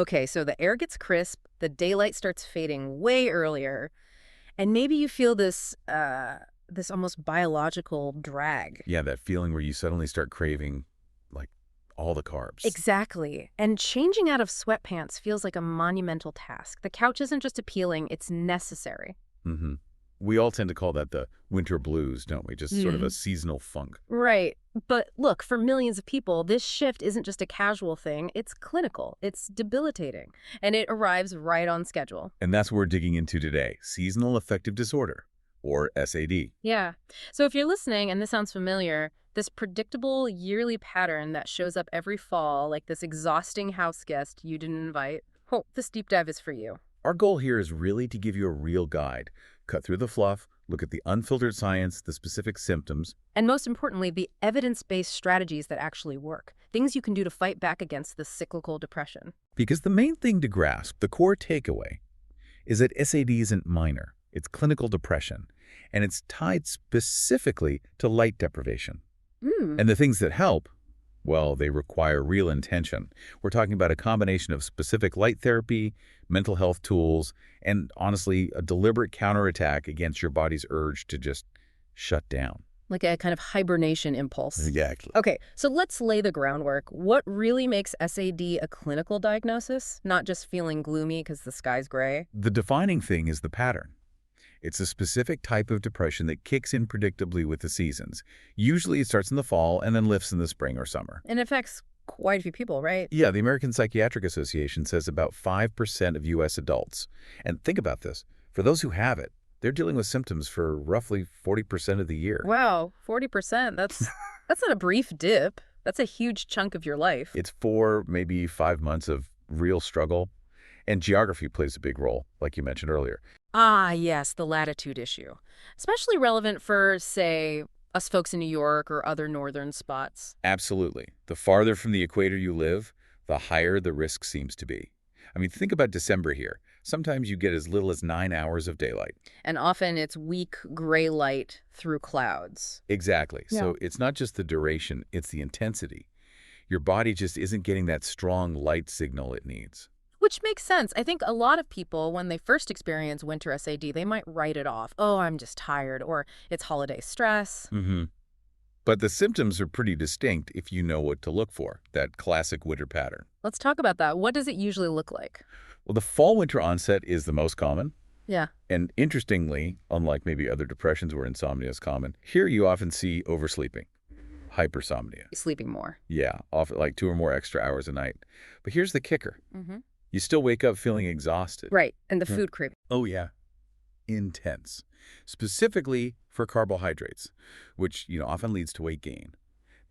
Okay, so the air gets crisp, the daylight starts fading way earlier, and maybe you feel this almost biological drag. Yeah, that feeling where you suddenly start craving, like, all the carbs. Exactly. And changing out of sweatpants feels like a monumental task. The couch isn't just appealing, it's necessary. hmm We all tend to call that the winter blues, don't we? Just sort of a seasonal funk. Right. But look, for millions of people, this shift isn't just a casual thing, it's clinical, it's debilitating, and it arrives right on schedule. And that's what we're digging into today, Seasonal Affective Disorder, or SAD. Yeah. So if you're listening and this sounds familiar, this predictable yearly pattern that shows up every fall, like this exhausting house guest you didn't invite, oh, this deep dive is for you. Our goal here is really to give you a real guide. Cut through the fluff, look at the unfiltered science, the specific symptoms. And most importantly, the evidence-based strategies that actually work, things you can do to fight back against this cyclical depression. Because the main thing to grasp, the core takeaway, is that SAD isn't minor. It's clinical depression, and it's tied specifically to light deprivation. Mm. And the things that help, well, they require real intention. We're talking about a combination of specific light therapy, mental health tools, and honestly, a deliberate counterattack against your body's urge to just shut down. Like a kind of hibernation impulse. Exactly. Okay, so let's lay the groundwork. What really makes SAD a clinical diagnosis? Not just feeling gloomy because the sky's gray? The defining thing is the pattern. It's a specific type of depression that kicks in predictably with the seasons. Usually it starts in the fall and then lifts in the spring or summer. And it affects quite a few people, right? Yeah, the American Psychiatric Association says about 5% of U.S. adults. And think about this. For those who have it, they're dealing with symptoms for roughly 40% of the year. Wow, 40%. That's not a brief dip. That's a huge chunk of your life. It's 4, maybe 5 months of real struggle. And geography plays a big role, like you mentioned earlier. Ah, yes, the latitude issue. Especially relevant for, say, us folks in New York or other northern spots. Absolutely. The farther from the equator you live, the higher the risk seems to be. I mean, think about December here. Sometimes you get as little as 9 hours of daylight. And often it's weak gray light through clouds. Exactly. Yeah. So it's not just the duration, it's the intensity. Your body just isn't getting that strong light signal it needs. Which makes sense. I think a lot of people, when they first experience winter SAD, they might write it off. Oh, I'm just tired, or it's holiday stress. But the symptoms are pretty distinct if you know what to look for, that classic winter pattern. Let's talk about that. What does it usually look like? Well, the fall-winter onset is the most common. Yeah. And interestingly, unlike maybe other depressions where insomnia is common, here you often see oversleeping, hypersomnia. Sleeping more. Yeah, often like 2 or more extra hours a night. But here's the kicker. Mm-hmm. You still wake up feeling exhausted. Right. And the food craving. Oh, yeah. Intense. Specifically for carbohydrates, which, often leads to weight gain.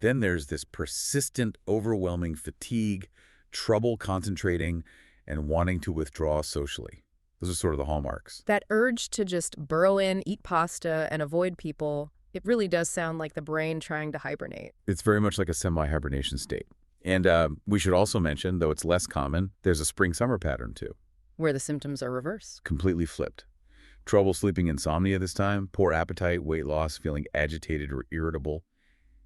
Then there's this persistent, overwhelming fatigue, trouble concentrating, and wanting to withdraw socially. Those are sort of the hallmarks. That urge to just burrow in, eat pasta, and avoid people, it really does sound like the brain trying to hibernate. It's very much like a semi-hibernation state. And we should also mention, though it's less common, there's a spring-summer pattern too. Where the symptoms are reversed. Completely flipped. Trouble sleeping, insomnia this time, poor appetite, weight loss, feeling agitated or irritable.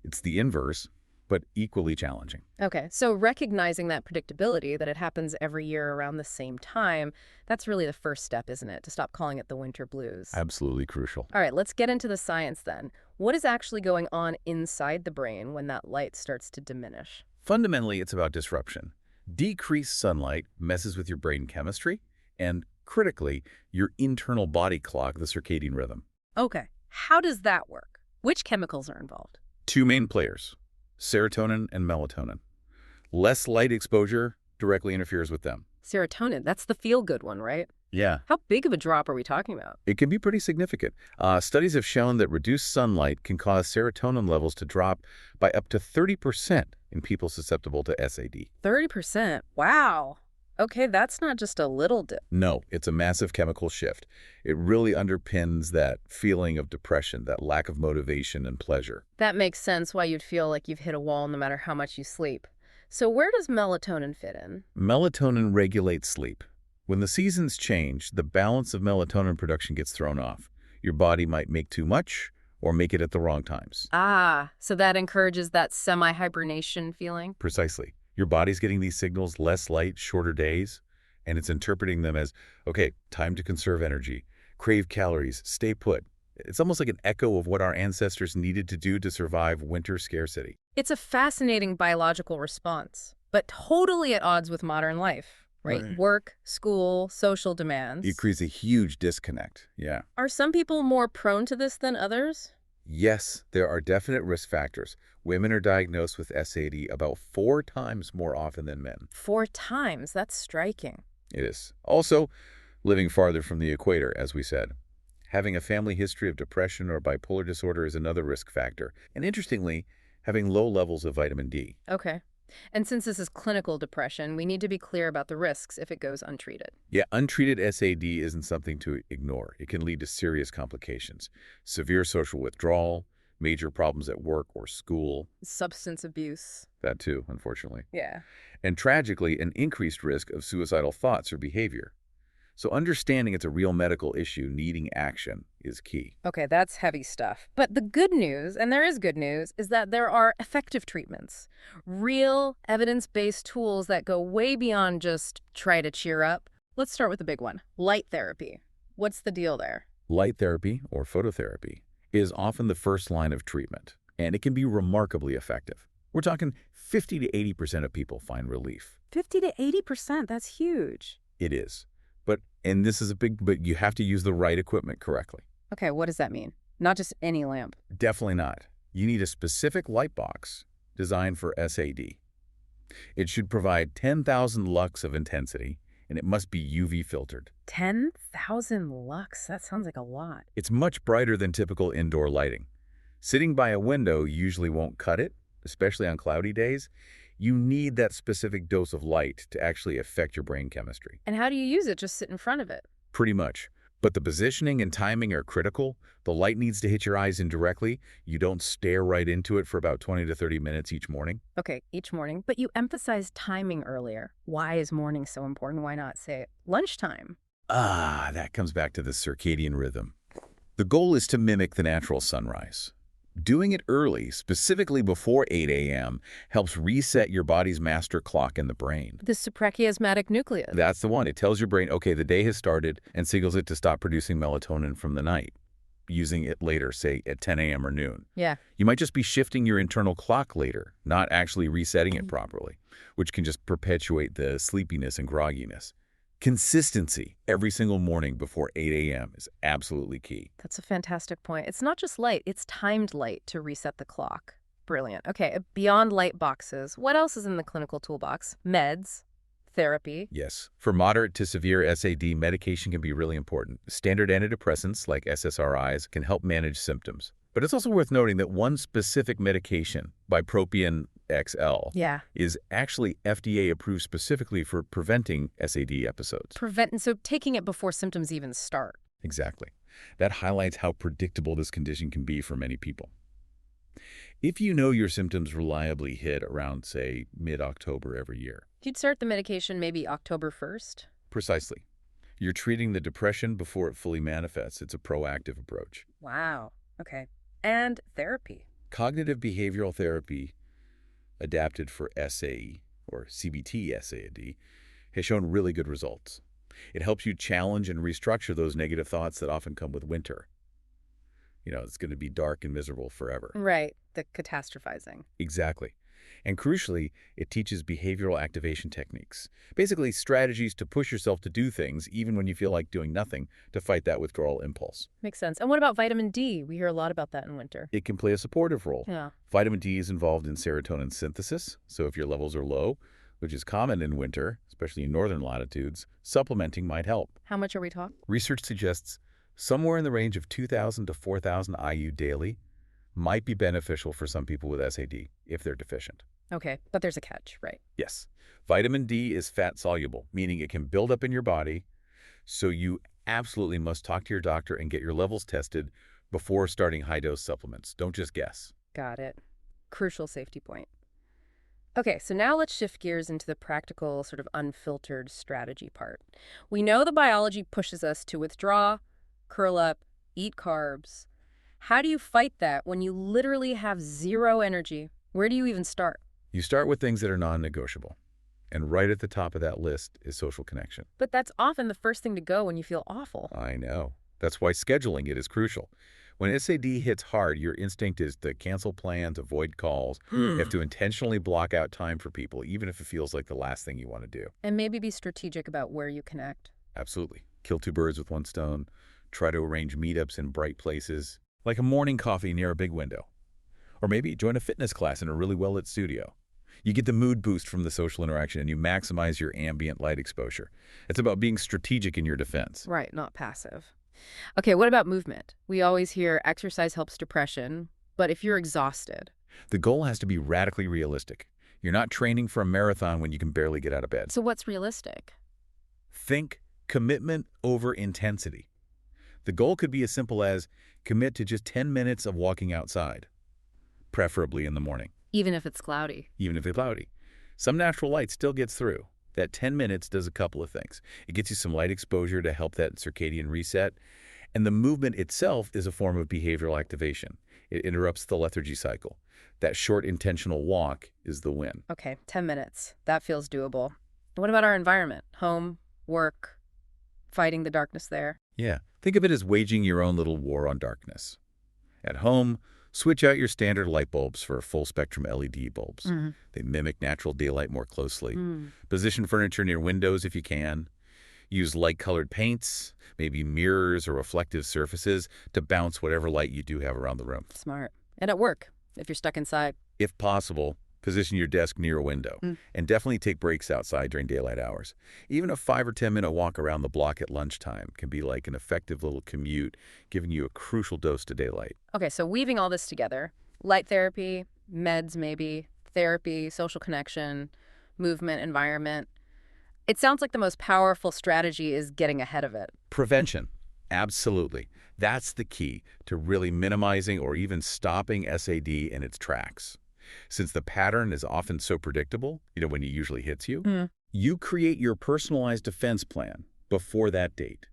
It's the inverse, but equally challenging. Okay, so recognizing that predictability, that it happens every year around the same time, that's really the first step, isn't it? To stop calling it the winter blues. Absolutely crucial. All right, let's get into the science then. What is actually going on inside the brain when that light starts to diminish? Fundamentally, it's about disruption. Decreased sunlight messes with your brain chemistry and, critically, your internal body clock, the circadian rhythm. Okay, how does that work? Which chemicals are involved? 2 main players, serotonin and melatonin. Less light exposure directly interferes with them. Serotonin, that's the feel-good one, right? Yeah. How big of a drop are we talking about? It can be pretty significant. Studies have shown that reduced sunlight can cause serotonin levels to drop by up to 30% in people susceptible to SAD. 30%? Wow. Okay, that's not just a little dip. No, it's a massive chemical shift. It really underpins that feeling of depression, that lack of motivation and pleasure. That makes sense why you'd feel like you've hit a wall no matter how much you sleep. So where does melatonin fit in? Melatonin regulates sleep. When the seasons change, the balance of melatonin production gets thrown off. Your body might make too much or make it at the wrong times. Ah, so that encourages that semi-hibernation feeling? Precisely. Your body's getting these signals, less light, shorter days, and it's interpreting them as, okay, time to conserve energy, crave calories, stay put. It's almost like an echo of what our ancestors needed to do to survive winter scarcity. It's a fascinating biological response, but totally at odds with modern life, right? Right. Work, school, social It demands. creates a huge disconnect. Yeah. Are some people more prone to this than others? Yes, there are definite risk factors. Women are diagnosed with SAD about 4 times more often than men. 4 times. That's striking. It is. Also, living farther from the equator, as we said. Having a family history of depression or bipolar disorder is another risk factor. And interestingly, having low levels of vitamin D. Okay. And since this is clinical depression, we need to be clear about the risks if it goes untreated. Yeah, untreated SAD isn't something to ignore. It can lead to serious complications. Severe social withdrawal, major problems at work or school. Substance abuse. That too, unfortunately. Yeah. And tragically, an increased risk of suicidal thoughts or behavior. So understanding it's a real medical issue needing action is key. Okay, that's heavy stuff. But the good news, and there is good news, is that there are effective treatments. Real, evidence-based tools that go way beyond just try to cheer up. Let's start with the big one, light therapy. What's the deal there? Light therapy, or phototherapy, is often the first line of treatment, and it can be remarkably effective. We're talking 50 to 80% of people find relief. 50 to 80%, that's huge. It is. And this is but you have to use the right equipment correctly. Okay, what does that mean? Not just any lamp. Definitely not. You need a specific light box designed for SAD. It should provide 10,000 lux of intensity, and it must be UV filtered. 10,000 lux, that sounds like a lot. It's much brighter than typical indoor lighting. Sitting by a window usually won't cut it, especially on cloudy days. You need that specific dose of light to actually affect your brain chemistry. And how do you use it? Just sit in front of it? Pretty much. But the positioning and timing are critical. The light needs to hit your eyes indirectly. You don't stare right into it for about 20 to 30 minutes each morning. Okay, each morning. But you emphasized timing earlier. Why is morning so important? Why not, say, lunchtime? That comes back to the circadian rhythm. The goal is to mimic the natural sunrise. Doing it early, specifically before 8 a.m., helps reset your body's master clock in the brain. The suprachiasmatic nucleus. That's the one. It tells your brain, okay, the day has started, and signals it to stop producing melatonin from the night, using it later, say at 10 a.m. or noon. Yeah. You might just be shifting your internal clock later, not actually resetting it properly, which can just perpetuate the sleepiness and grogginess. Consistency every single morning before 8 a.m. is absolutely key. That's a fantastic point. It's not just light, it's timed light to reset the clock. Brilliant. Okay, beyond light boxes, what else is in the clinical toolbox? Meds, therapy. Yes. For moderate to severe SAD, medication can be really important. Standard antidepressants like SSRIs can help manage symptoms. But it's also worth noting that one specific medication, bupropion XL, Yeah. is actually FDA approved specifically for preventing SAD episodes. So taking it before symptoms even start. Exactly. That highlights how predictable this condition can be for many people. If you know your symptoms reliably hit around, say, mid-October every year. You'd start the medication maybe October 1st? Precisely. You're treating the depression before it fully manifests. It's a proactive approach. Wow. Okay. And therapy. Cognitive behavioral therapy adapted for SAE, or CBT-SAD, has shown really good results. It helps you challenge and restructure those negative thoughts that often come with winter. It's going to be dark and miserable forever. Right. The catastrophizing. Exactly. And crucially, it teaches behavioral activation techniques. Basically, strategies to push yourself to do things, even when you feel like doing nothing, to fight that withdrawal impulse. Makes sense. And what about vitamin D? We hear a lot about that in winter. It can play a supportive role. Yeah. Vitamin D is involved in serotonin synthesis, so if your levels are low, which is common in winter, especially in northern latitudes, supplementing might help. How much are we talking? Research suggests somewhere in the range of 2,000 to 4,000 IU daily might be beneficial for some people with SAD if they're deficient. Okay, but there's a catch, right? Yes. Vitamin D is fat soluble, meaning it can build up in your body, so you absolutely must talk to your doctor and get your levels tested before starting high-dose supplements. Don't just guess. Got it. Crucial safety point. Okay, so now let's shift gears into the practical, sort of unfiltered strategy part. We know the biology pushes us to withdraw, curl up, eat carbs. How do you fight that when you literally have zero energy? Where do you even start? You start with things that are non-negotiable. And right at the top of that list is social connection. But that's often the first thing to go when you feel awful. I know. That's why scheduling it is crucial. When SAD hits hard, your instinct is to cancel plans, avoid calls. You have to intentionally block out time for people, even if it feels like the last thing you want to do. And maybe be strategic about where you connect. Absolutely. Kill two birds with one stone. Try to arrange meetups in bright places, like a morning coffee near a big window. Or maybe join a fitness class in a really well-lit studio. You get the mood boost from the social interaction and you maximize your ambient light exposure. It's about being strategic in your defense. Right, not passive. Okay, what about movement? We always hear exercise helps depression, but if you're exhausted. The goal has to be radically realistic. You're not training for a marathon when you can barely get out of bed. So what's realistic? Think commitment over intensity. The goal could be as simple as commit to just 10 minutes of walking outside, preferably in the morning. Even if it's cloudy. Even if it's cloudy. Some natural light still gets through. That 10 minutes does a couple of things. It gets you some light exposure to help that circadian reset, and the movement itself is a form of behavioral activation. It interrupts the lethargy cycle. That short intentional walk is the win. Okay, 10 minutes. That feels doable. What about our environment? Home, work, fighting the darkness there? Yeah, think of it as waging your own little war on darkness. At home, switch out your standard light bulbs for full-spectrum LED bulbs. They mimic natural daylight more closely. Position furniture near windows if you can. Use light-colored paints, maybe mirrors or reflective surfaces to bounce whatever light you do have around the room. Smart. And at work, if you're stuck inside. If possible, position your desk near a window. And definitely take breaks outside during daylight hours. Even a 5 or 10-minute walk around the block at lunchtime can be like an effective little commute, giving you a crucial dose to daylight. Okay, so weaving all this together, light therapy, meds maybe, therapy, social connection, movement, environment. It sounds like the most powerful strategy is getting ahead of it. Prevention. Absolutely. That's the key to really minimizing or even stopping SAD in its tracks. Since the pattern is often so predictable, when it usually hits you, you create your personalized defense plan before that date.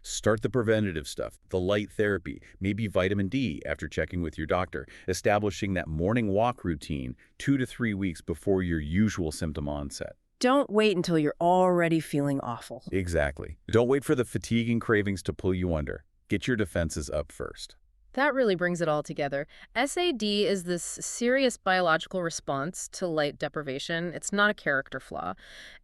Start the preventative stuff, the light therapy, maybe vitamin D after checking with your doctor, establishing that morning walk routine 2 to 3 weeks before your usual symptom onset. Don't wait until you're already feeling awful. Exactly. Don't wait for the fatigue and cravings to pull you under. Get your defenses up first. That really brings it all together. SAD is this serious biological response to light deprivation. It's not a character flaw.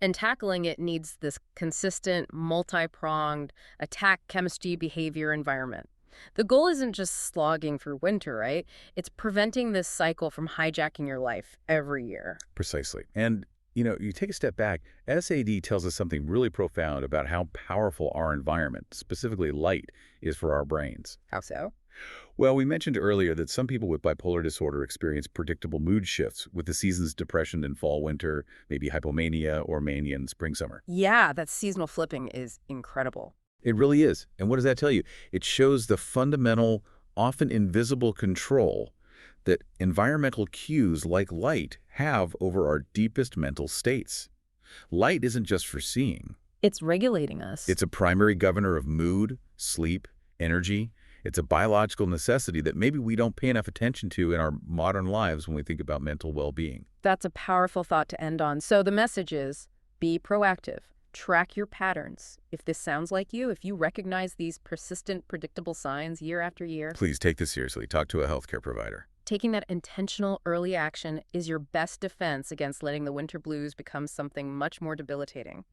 And tackling it needs this consistent, multi-pronged, attack chemistry, behavior environment. The goal isn't just slogging through winter, right? It's preventing this cycle from hijacking your life every year. Precisely. And you take a step back, SAD tells us something really profound about how powerful our environment, specifically light, is for our brains. How so? Well, we mentioned earlier that some people with bipolar disorder experience predictable mood shifts with the seasons depression in fall, winter, maybe hypomania or mania in spring, summer. Yeah, that seasonal flipping is incredible. It really is. And what does that tell you? It shows the fundamental, often invisible control that environmental cues like light have over our deepest mental states. Light isn't just for seeing. It's regulating us. It's a primary governor of mood, sleep, energy. It's a biological necessity that maybe we don't pay enough attention to in our modern lives when we think about mental well-being. That's a powerful thought to end on. So the message is, be proactive. Track your patterns. If this sounds like you, if you recognize these persistent, predictable signs year after year, Please take this seriously. Talk to a healthcare provider. taking that intentional early action is your best defense against letting the winter blues become something much more debilitating.